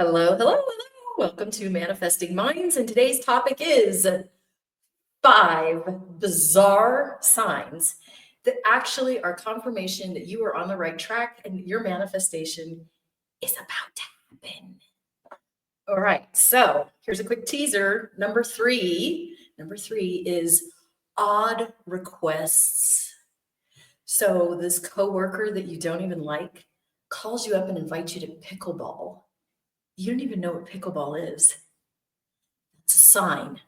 Hello, hello, hello. Welcome to Manifesting Minds. And today's topic is 5 bizarre signs that actually are confirmation that you are on the right track and your manifestation is about to happen. All right, so here's a quick teaser. Number three is odd requests. So this coworker that you don't even like calls you up and invites you to pickleball. You don't even know what pickleball is. It's a sign.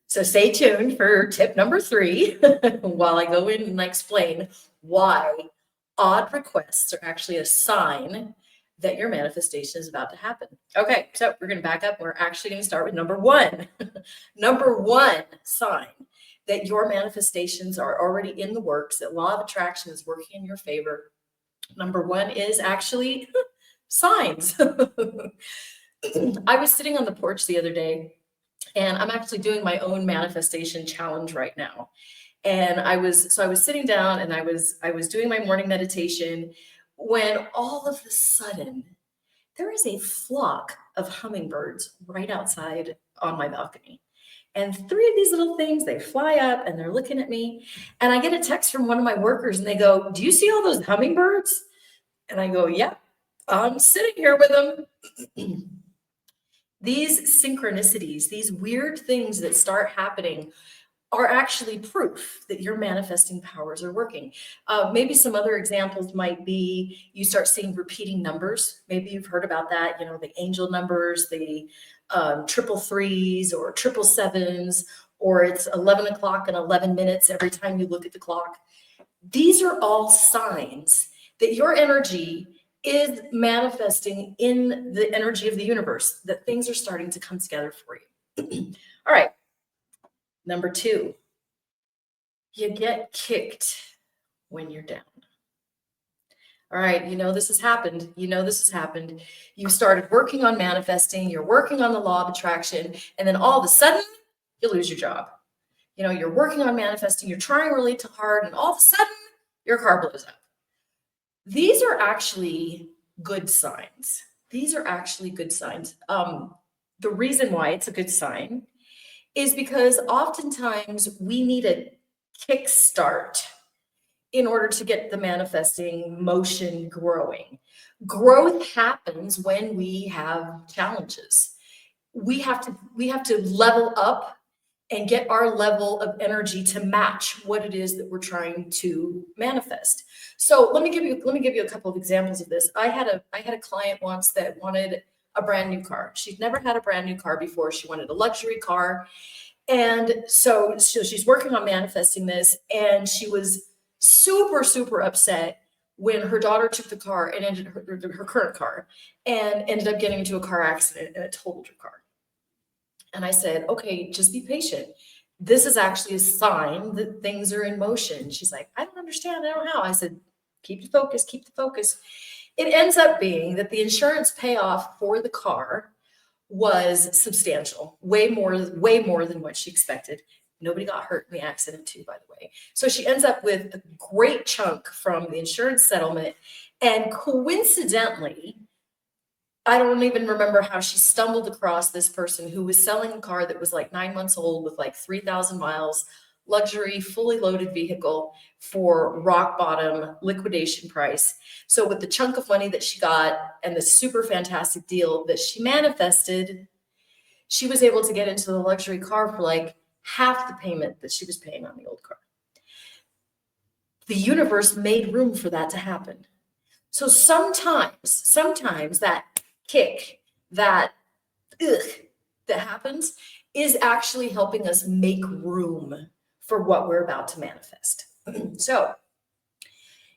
So stay tuned for tip number 3 while I go in and I explain why odd requests are actually a sign that your manifestation is about to happen. Okay, so we're going to back up. We're actually going to start with number 1. Number 1 sign that your manifestations are already in the works, that law of attraction is working in your favor. Number 1 is actually signs. I was sitting on the porch the other day, and I'm actually doing my own manifestation challenge right now. And I was sitting down and I was doing my morning meditation when all of a sudden there is a flock of hummingbirds right outside on my balcony. And 3 of these little things, they fly up and they're looking at me. And I get a text from one of my workers and they go, "Do you see all those hummingbirds?" And I go, "Yeah, I'm sitting here with them." These synchronicities, these weird things that start happening are actually proof that your manifesting powers are working. Maybe some other examples might be you start seeing repeating numbers. Maybe you've heard about that, the angel numbers, the triple threes or triple sevens, or it's 11 o'clock and 11 minutes every time you look at the clock. These are all signs that your energy is manifesting in the energy of the universe, that things are starting to come together for you. All right. Number 2, you get kicked when you're down. All right, this has happened. You started working on manifesting, you're working on the law of attraction, and then all of a sudden, you lose your job. You're working on manifesting, you're trying really too hard, and all of a sudden, your car blows up. These are actually good signs. The reason why it's a good sign is because oftentimes we need a kickstart in order to get the manifesting motion growing. Growth happens when we have challenges. We have to level up and get our level of energy to match what it is that we're trying to manifest. So let me give you a couple of examples of this. I had a client once that wanted a brand new car. She'd never had a brand new car before. She wanted a luxury car. And so she's working on manifesting this, and she was super, super upset when her daughter took the car and ended her current car and ended up getting into a car accident and it totaled her car. And I said, "Okay, just be patient. This is actually a sign that things are in motion." She's like, "I don't understand. I don't know how." I said, "Keep the focus, keep the focus." It ends up being that the insurance payoff for the car was substantial, way more than what she expected. Nobody got hurt in the accident too, by the way. So she ends up with a great chunk from the insurance settlement. And coincidentally, I don't even remember how she stumbled across this person who was selling a car that was like 9 months old with like 3,000 miles, luxury, fully loaded vehicle for rock bottom liquidation price. So with the chunk of money that she got and the super fantastic deal that she manifested, she was able to get into the luxury car for like half the payment that she was paying on the old car. The universe made room for that to happen. So sometimes that kick, that that happens is actually helping us make room for what we're about to manifest. So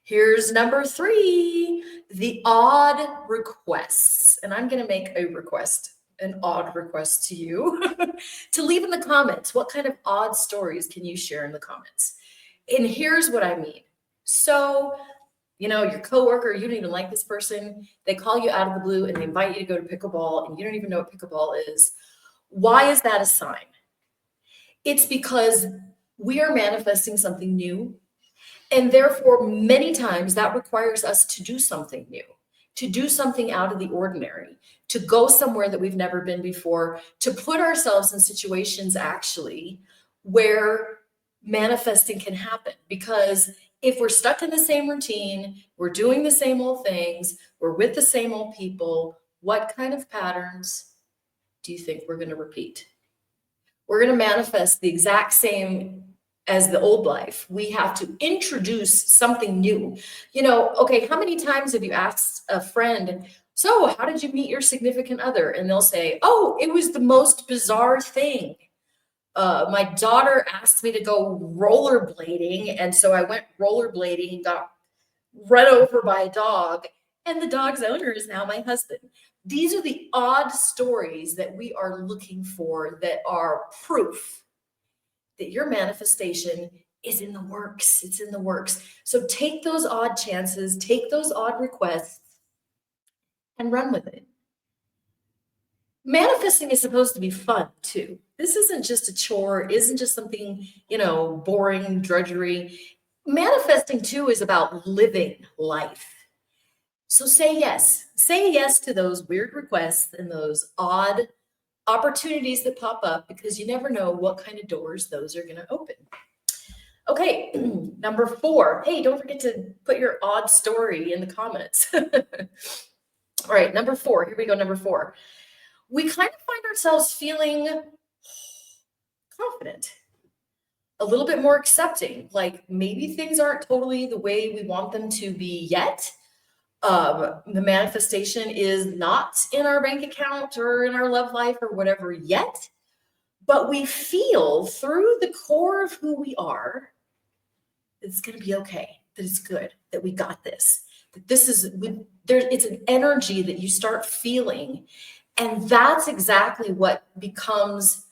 here's number 3, the odd requests. And I'm going to make an odd request to you to leave in the comments. What kind of odd stories can you share in the comments? And here's what I mean. So your coworker, you don't even like this person. They call you out of the blue and they invite you to go to pickleball and you don't even know what pickleball is. Why is that a sign? It's because we are manifesting something new. And therefore, many times that requires us to do something new. to do something out of the ordinary, to go somewhere that we've never been before, to put ourselves in situations actually where manifesting can happen. Because if we're stuck in the same routine, we're doing the same old things, we're with the same old people, what kind of patterns do you think we're going to repeat? We're going to manifest the exact same as the old life. We have to introduce something new. Okay, how many times have you asked a friend, so how did you meet your significant other? And they'll say, oh, it was the most bizarre thing. My daughter asked me to go rollerblading, and so I went rollerblading and got run over by a dog, and the dog's owner is now my husband. These are the odd stories that we are looking for that are proof that your manifestation is in the works. It's in the works. So take those odd chances, take those odd requests, and run with it. Manifesting is supposed to be fun too. This isn't just a chore, isn't just something, boring drudgery. Manifesting too is about living life. So say yes. Say yes to those weird requests and those odd opportunities that pop up, because you never know what kind of doors those are going to open. Okay, number 4. Hey, don't forget to put your odd story in the comments. All right, number 4. Here we go, number 4. We kind of find ourselves feeling confident, a little bit more accepting, like maybe things aren't totally the way we want them to be yet. The manifestation is not in our bank account or in our love life or whatever yet, but we feel through the core of who we are that it's going to be okay, that it's good, that we got this, that this is, it's an energy that you start feeling. And that's exactly what becomes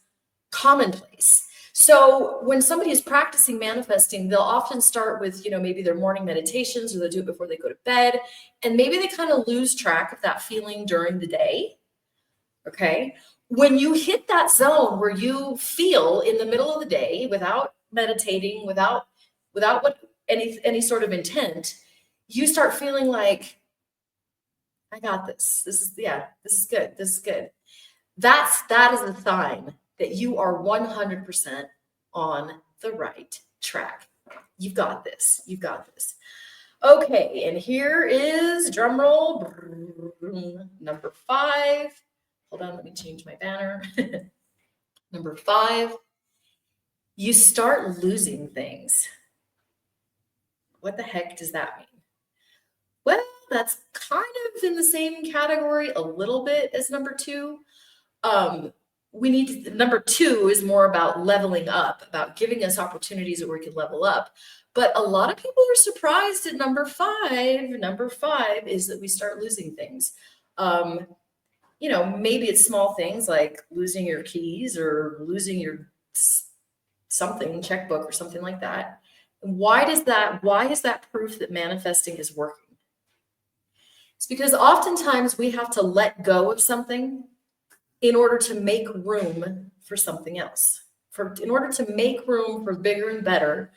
commonplace. So when somebody is practicing manifesting, they'll often start with, maybe their morning meditations, or they'll do it before they go to bed. And maybe they kind of lose track of that feeling during the day. Okay. When you hit that zone where you feel in the middle of the day without meditating, without any sort of intent, you start feeling like, I got this. This is good. This is good. That is a sign that you are 100% on the right track. You've got this. You've got this. Okay, and here is, drum roll, number 5. Hold on, let me change my banner. Number 5, you start losing things. What the heck does that mean? Well, that's kind of in the same category a little bit as number 2. Number 2 is more about leveling up, about giving us opportunities where we can level up. But a lot of people are surprised at number 5. Number 5 is that we start losing things. Maybe it's small things like losing your keys or losing your checkbook or something like that. Why is that proof that manifesting is working? It's because oftentimes we have to let go of something in order to make room for something else. In order to make room for bigger and better,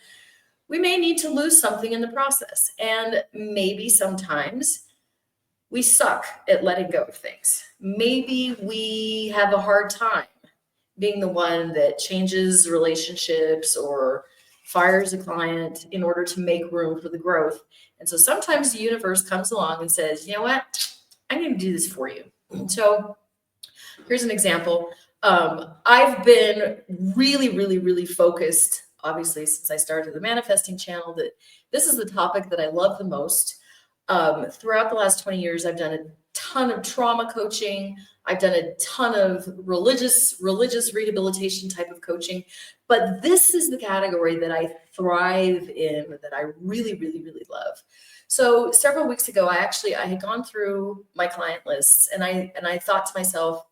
we may need to lose something in the process. And maybe sometimes we suck at letting go of things. Maybe we have a hard time being the one that changes relationships or fires a client in order to make room for the growth. And so sometimes the universe comes along and says, you know what, I'm going to do this for you. So here's an example. I've been really, really, really focused, obviously, since I started the manifesting channel, that this is the topic that I love the most. Throughout the last 20 years, I've done a ton of trauma coaching. I've done a ton of religious rehabilitation type of coaching. But this is the category that I thrive in, that I really, really, really love. So several weeks ago, I had gone through my client lists, and I thought to myself,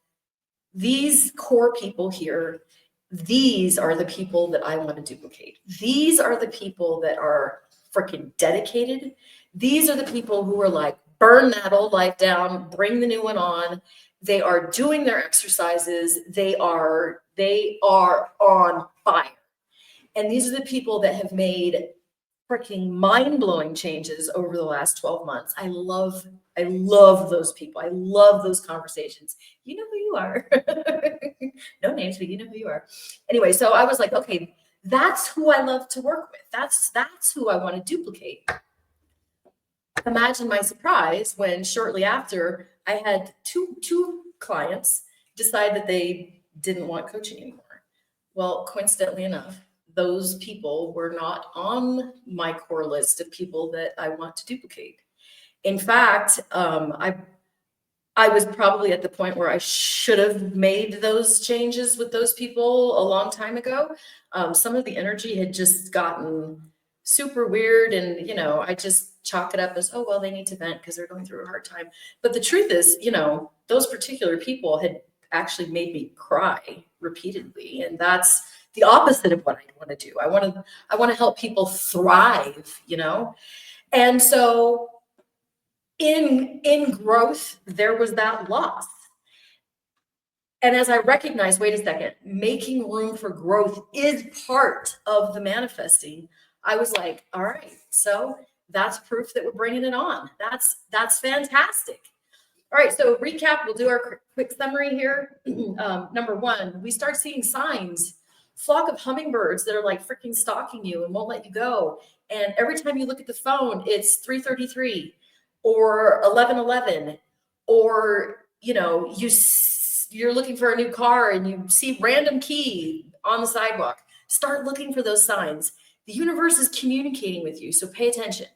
these core people here, these are the people that I want to duplicate. These are the people that are freaking dedicated. These are the people who are like, burn that old life down, bring the new one on. They are doing their exercises. They are on fire. And these are the people that have made freaking mind-blowing changes over the last 12 months. I love those people. I love those conversations. You know who you are. No names, but you know who you are. Anyway, so I was like, okay, that's who I love to work with. That's who I want to duplicate. Imagine my surprise when shortly after I had two clients decide that they didn't want coaching anymore. Well, coincidentally enough, those people were not on my core list of people that I want to duplicate. In fact, I was probably at the point where I should have made those changes with those people a long time ago. Some of the energy had just gotten super weird, and I just chalk it up as, oh well, they need to vent because they're going through a hard time. But the truth is, those particular people had actually made me cry repeatedly, and that's the opposite of what I want to do. I want to help people thrive, and so in growth, there was that loss. And as I recognized, wait a second, making room for growth is part of the manifesting. I was like, all right, so that's proof that we're bringing it on. That's fantastic. All right, so recap, we'll do our quick summary here. Number one, we start seeing signs, flock of hummingbirds that are like freaking stalking you and won't let you go. And every time you look at the phone, it's 3:33 or 11:11, or you're looking for a new car and you see random key on the sidewalk. Start looking for those signs. The universe is communicating with you, so pay attention.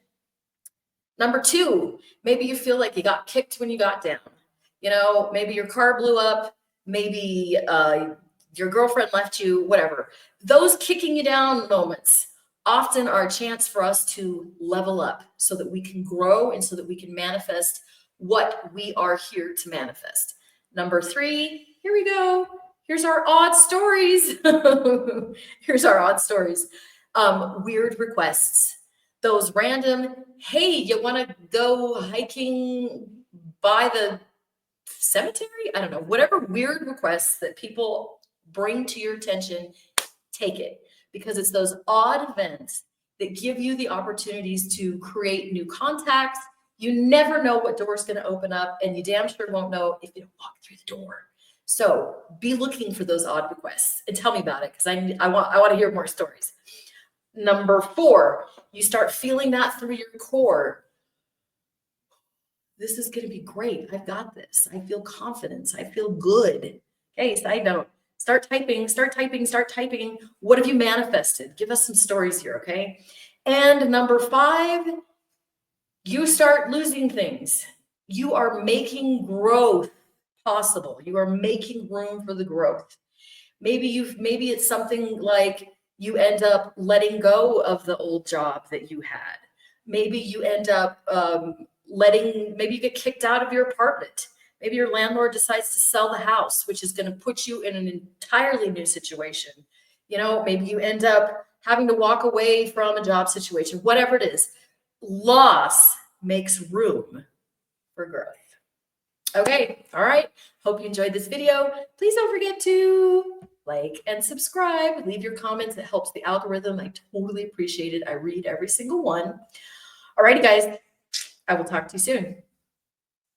Number two, maybe you feel like you got kicked when you got down. Maybe your car blew up, maybe your girlfriend left you, whatever. Those kicking you down moments often are a chance for us to level up so that we can grow and so that we can manifest what we are here to manifest. Number three, here we go. Here's our odd stories. Here's our odd stories. Weird requests. Those random, hey, you want to go hiking by the cemetery? I don't know. Whatever weird requests that people bring to your attention, take it. Because it's those odd events that give you the opportunities to create new contacts. You never know what door is going to open up, and you damn sure won't know if you don't walk through the door. So be looking for those odd requests and tell me about it, because I want to hear more stories. Number four, you start feeling that through your core. This is going to be great. I've got this. I feel confidence. I feel good. Okay, side note. Start typing. What have you manifested? Give us some stories here, okay? And number five, you start losing things. You are making growth possible. You are making room for the growth. Maybe it's something like you end up letting go of the old job that you had. Maybe you end up maybe you get kicked out of your apartment. Maybe your landlord decides to sell the house, which is going to put you in an entirely new situation. Maybe you end up having to walk away from a job situation, whatever it is. Loss makes room for growth. Okay. All right. Hope you enjoyed this video. Please don't forget to like and subscribe. Leave your comments. That helps the algorithm. I totally appreciate it. I read every single one. All righty, guys. I will talk to you soon.